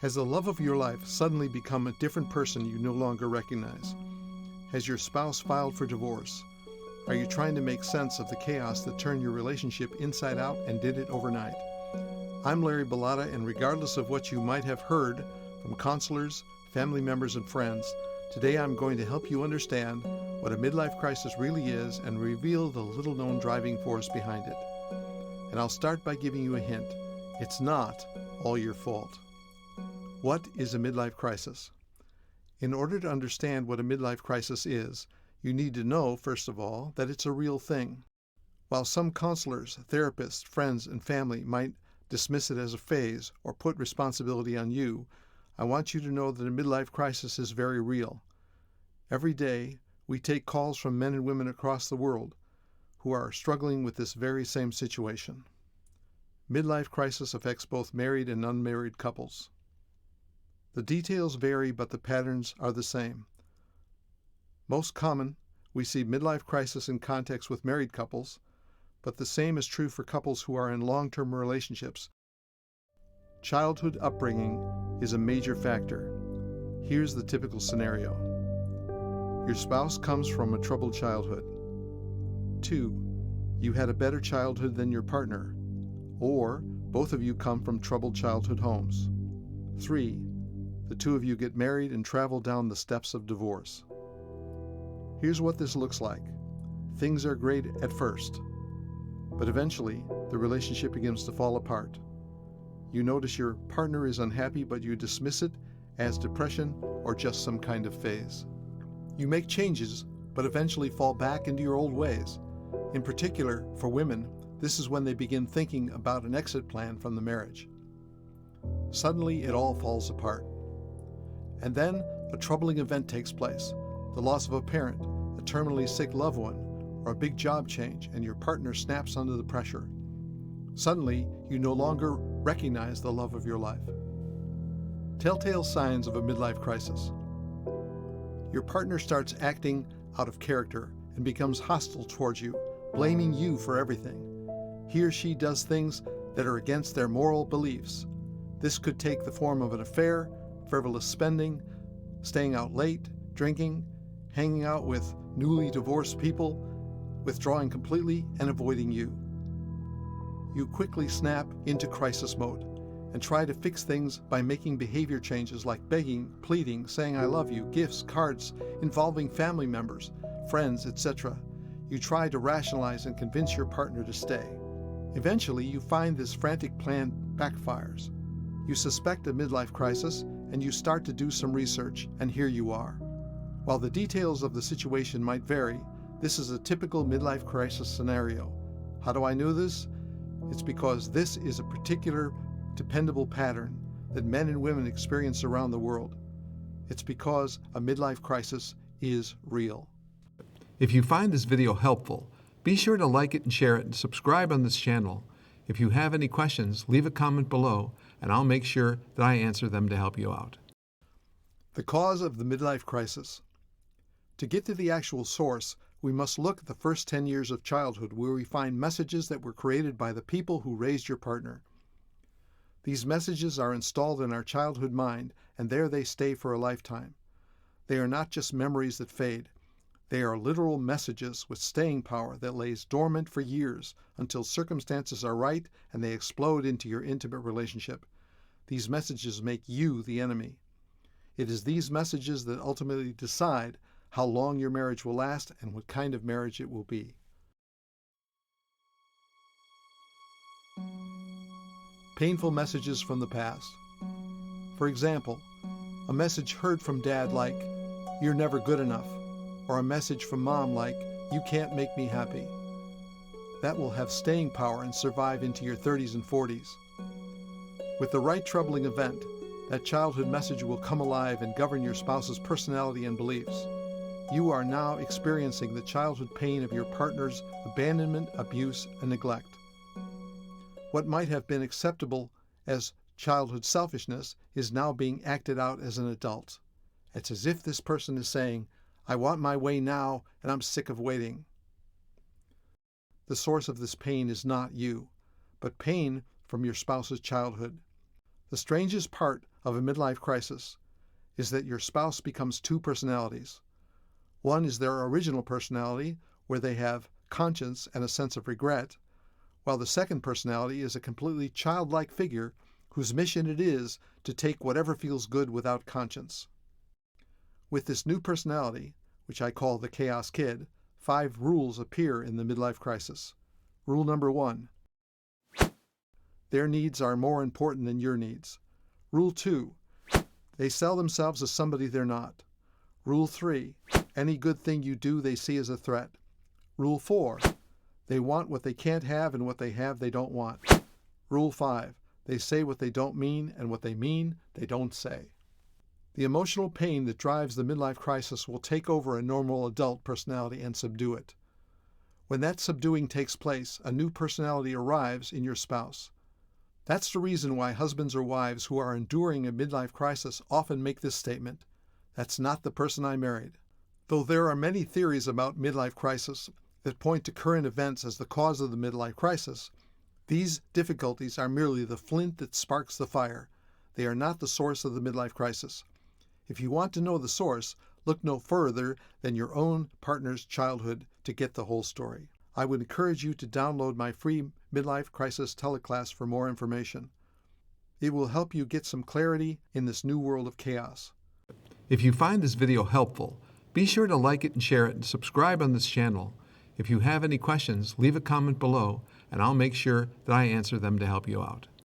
Has the love of your life suddenly become a different person you no longer recognize? Has your spouse filed for divorce? Are you trying to make sense of the chaos that turned your relationship inside out and did it overnight? I'm Larry Bellotta, and regardless of what you might have heard from counselors, family members, and friends, today I'm going to help you understand what a midlife crisis really is and reveal the little-known driving force behind it. And I'll start by giving you a hint. It's not all your fault. What is a midlife crisis? In order to understand what a midlife crisis is, you need to know, first of all, that it's a real thing. While some counselors, therapists, friends, and family might dismiss it as a phase or put responsibility on you, I want you to know that a midlife crisis is very real. Every day, we take calls from men and women across the world who are struggling with this very same situation. Midlife crisis affects both married and unmarried couples. The details vary, but the patterns are the same. Most common, we see midlife crisis in context with married couples, but the same is true for couples who are in long-term relationships. Childhood upbringing is a major factor. Here's the typical scenario. Your spouse comes from a troubled childhood. 2. You had a better childhood than your partner, or both of you come from troubled childhood homes. 3. The two of you get married and travel down the steps of divorce. Here's what this looks like. Things are great at first, but eventually the relationship begins to fall apart. You notice your partner is unhappy, but you dismiss it as depression or just some kind of phase. You make changes, but eventually fall back into your old ways. In particular, for women, this is when they begin thinking about an exit plan from the marriage. Suddenly, it all falls apart. And then a troubling event takes place, the loss of a parent, a terminally sick loved one, or a big job change, and your partner snaps under the pressure. Suddenly, you no longer recognize the love of your life. Telltale signs of a midlife crisis. Your partner starts acting out of character and becomes hostile towards you, blaming you for everything. He or she does things that are against their moral beliefs. This could take the form of an affair, frivolous spending, staying out late, drinking, hanging out with newly divorced people, withdrawing completely, and avoiding you. You quickly snap into crisis mode and try to fix things by making behavior changes like begging, pleading, saying I love you, gifts, cards, involving family members, friends, etc. You try to rationalize and convince your partner to stay. Eventually, you find this frantic plan backfires. You suspect a midlife crisis, and you start to do some research, and here you are. While the details of the situation might vary, this is a typical midlife crisis scenario. How do I know this? It's because this is a particular dependable pattern that men and women experience around the world. It's because a midlife crisis is real. If you find this video helpful, be sure to like it and share it and subscribe on this channel. If you have any questions, leave a comment below, and I'll make sure that I answer them to help you out. The cause of the midlife crisis. To get to the actual source, we must look at the first 10 years of childhood, where we find messages that were created by the people who raised your partner. These messages are installed in our childhood mind, and there they stay for a lifetime. They are not just memories that fade. They are literal messages with staying power that lays dormant for years until circumstances are right and they explode into your intimate relationship. These messages make you the enemy. It is these messages that ultimately decide how long your marriage will last and what kind of marriage it will be. Painful messages from the past. For example, a message heard from dad like, "You're never good enough," or a message from mom like, "You can't make me happy." That will have staying power and survive into your 30s and 40s. With the right troubling event, that childhood message will come alive and govern your spouse's personality and beliefs. You are now experiencing the childhood pain of your partner's abandonment, abuse, and neglect. What might have been acceptable as childhood selfishness is now being acted out as an adult. It's as if this person is saying, "I want my way now, and I'm sick of waiting." The source of this pain is not you, but pain from your spouse's childhood. The strangest part of a midlife crisis is that your spouse becomes two personalities. One is their original personality, where they have conscience and a sense of regret, while the second personality is a completely childlike figure whose mission it is to take whatever feels good without conscience. With this new personality, which I call the Chaos Kid, 5 rules appear in the midlife crisis. Rule number 1. Their needs are more important than your needs. Rule 2. They sell themselves as somebody they're not. Rule 3. Any good thing you do they see as a threat. Rule 4. They want what they can't have, and what they have they don't want. Rule 5. They say what they don't mean, and what they mean they don't say. The emotional pain that drives the midlife crisis will take over a normal adult personality and subdue it. When that subduing takes place, a new personality arrives in your spouse. That's the reason why husbands or wives who are enduring a midlife crisis often make this statement: "That's not the person I married." Though there are many theories about midlife crisis that point to current events as the cause of the midlife crisis, these difficulties are merely the flint that sparks the fire. They are not the source of the midlife crisis. If you want to know the source, look no further than your own partner's childhood to get the whole story. I would encourage you to download my free Midlife Crisis Teleclass for more information. It will help you get some clarity in this new world of chaos. If you find this video helpful, be sure to like it and share it and subscribe on this channel. If you have any questions, leave a comment below and I'll make sure that I answer them to help you out.